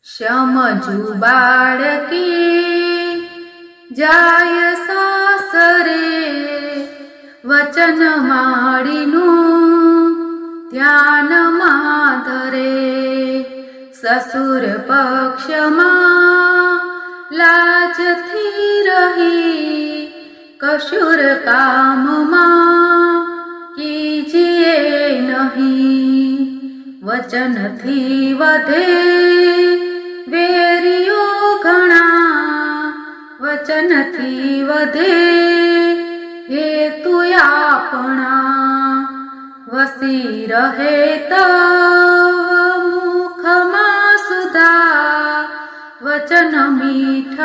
સમજુ બાળકી જાય સાસરે, વચન માળીનું ધ્યાનમાં ધરે. સસુર પક્ષમાં લાજથી રહી, કશુર કામમાં કીજીએ નહીં. વચનથી વધે વેરીઓ ઘણા, વચનથી વધે હેતુ આપણા. વસી રહે તવ મુખમાં સુધા, વચન મીઠા